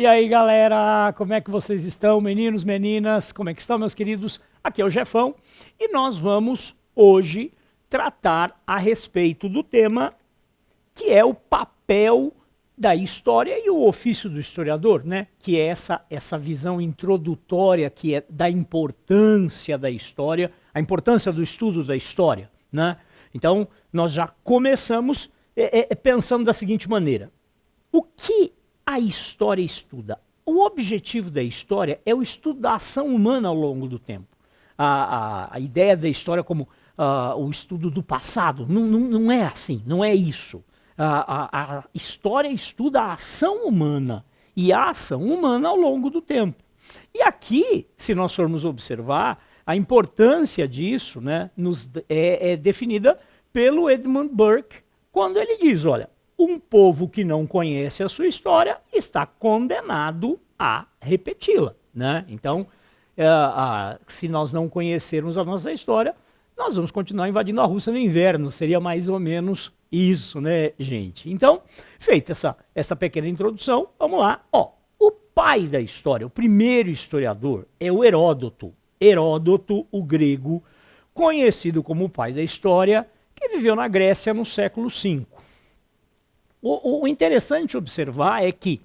E aí, galera, como é que vocês estão, meninos, meninas? Como é que estão, meus queridos? Aqui é o Jefão e nós vamos hoje tratar a respeito do tema que é o papel da história e o ofício do historiador, né? Que é essa visão introdutória que é da importância da história, a importância do estudo da história, né? Então, nós já começamos pensando da seguinte maneira: o que a história estuda? O objetivo da história é o estudo da ação humana ao longo do tempo. A ideia da história como o estudo do passado não é assim, não é isso. A história estuda a ação humana e a ação humana ao longo do tempo. E aqui, se nós formos observar, a importância disso, né, é definida pelo Edmund Burke, quando ele diz, olha, um povo que não conhece a sua história está condenado a repeti-la, né? Então, se nós não conhecermos a nossa história, nós vamos continuar invadindo a Rússia no inverno. Seria mais ou menos isso, né, gente? Então, feita essa pequena introdução, vamos lá. Ó, o pai da história, o primeiro historiador, é o Heródoto. Heródoto, o grego, conhecido como o pai da história, que viveu na Grécia no século V. O interessante observar é que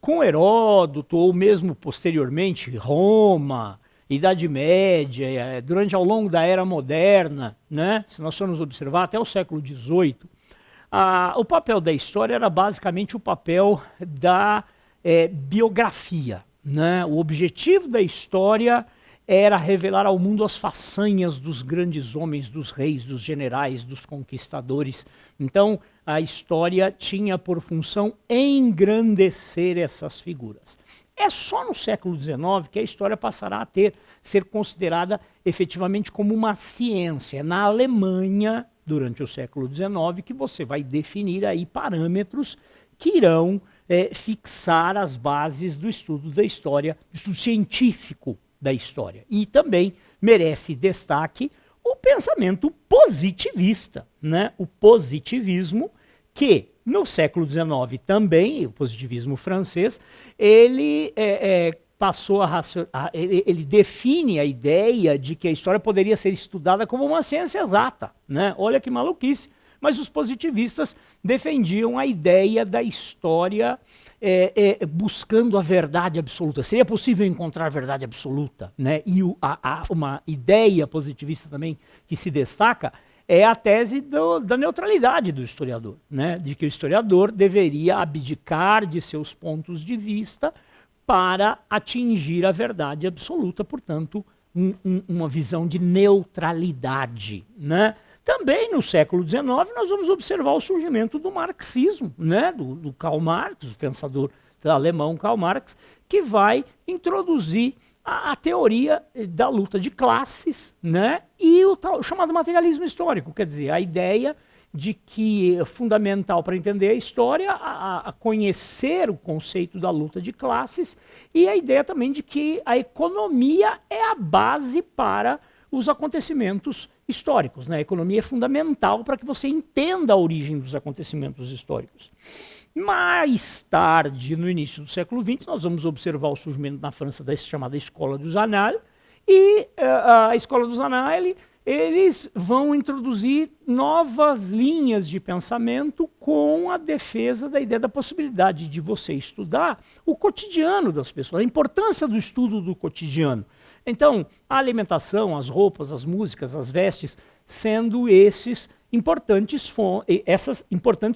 com Heródoto, ou mesmo posteriormente Roma, Idade Média, ao longo da Era Moderna, né, se nós formos observar até o século XVIII, o papel da história era basicamente o papel da biografia, né? O objetivo da história era revelar ao mundo as façanhas dos grandes homens, dos reis, dos generais, dos conquistadores. Então, a história tinha por função engrandecer essas figuras. É só no século XIX que a história passará a ser considerada efetivamente como uma ciência. Na Alemanha, durante o século XIX, que você vai definir aí parâmetros que irão fixar as bases do estudo da história, do estudo científico da história. E também merece destaque o pensamento positivista, né? O positivismo, que no século XIX também, o positivismo francês, ele ele define a ideia de que a história poderia ser estudada como uma ciência exata, né? Olha que maluquice. Mas os positivistas defendiam a ideia da história buscando a verdade absoluta. Seria possível encontrar a verdade absoluta, né? E uma ideia positivista também que se destaca é a tese da neutralidade do historiador, né? De que o historiador deveria abdicar de seus pontos de vista para atingir a verdade absoluta, portanto, uma visão de neutralidade, né? Também no século XIX nós vamos observar o surgimento do marxismo, né? do Karl Marx, o pensador alemão Karl Marx, que vai introduzir a teoria da luta de classes, né? E o chamado materialismo histórico, quer dizer, a ideia de que é fundamental para entender a história a conhecer o conceito da luta de classes, e a ideia também de que a economia é a base para os acontecimentos históricos, né? A economia é fundamental para que você entenda a origem dos acontecimentos históricos. Mais tarde, no início do século XX, nós vamos observar o surgimento na França da chamada Escola dos Annales, e a Escola dos Annales, eles vão introduzir novas linhas de pensamento com a defesa da ideia da possibilidade de você estudar o cotidiano das pessoas, a importância do estudo do cotidiano. Então, a alimentação, as roupas, as músicas, as vestes, sendo essas importantes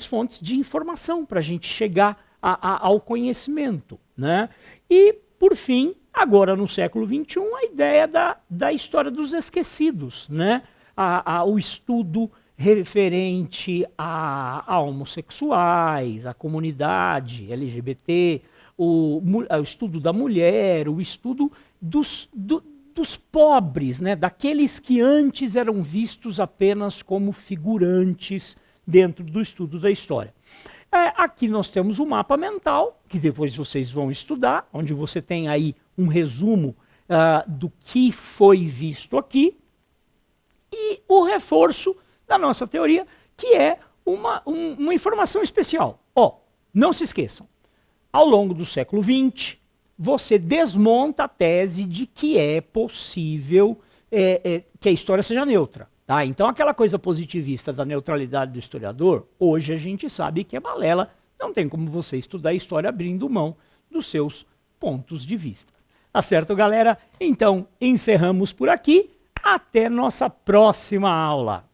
fontes de informação para a gente chegar ao conhecimento, né? E, por fim, agora no século XXI, a ideia da história dos esquecidos, né? O estudo referente a homossexuais, a comunidade LGBT, o estudo da mulher, o estudo dos pobres, né? Daqueles que antes eram vistos apenas como figurantes dentro do estudo da história. Aqui nós temos o mapa mental, que depois vocês vão estudar, onde você tem aí um resumo do que foi visto aqui, e o reforço da nossa teoria, que é uma informação especial. Ó, não se esqueçam, ao longo do século XX, você desmonta a tese de que é possível que a história seja neutra. Tá? Então, aquela coisa positivista da neutralidade do historiador, hoje a gente sabe que é balela, não tem como você estudar a história abrindo mão dos seus pontos de vista. Tá certo, galera? Então, encerramos por aqui. Até nossa próxima aula.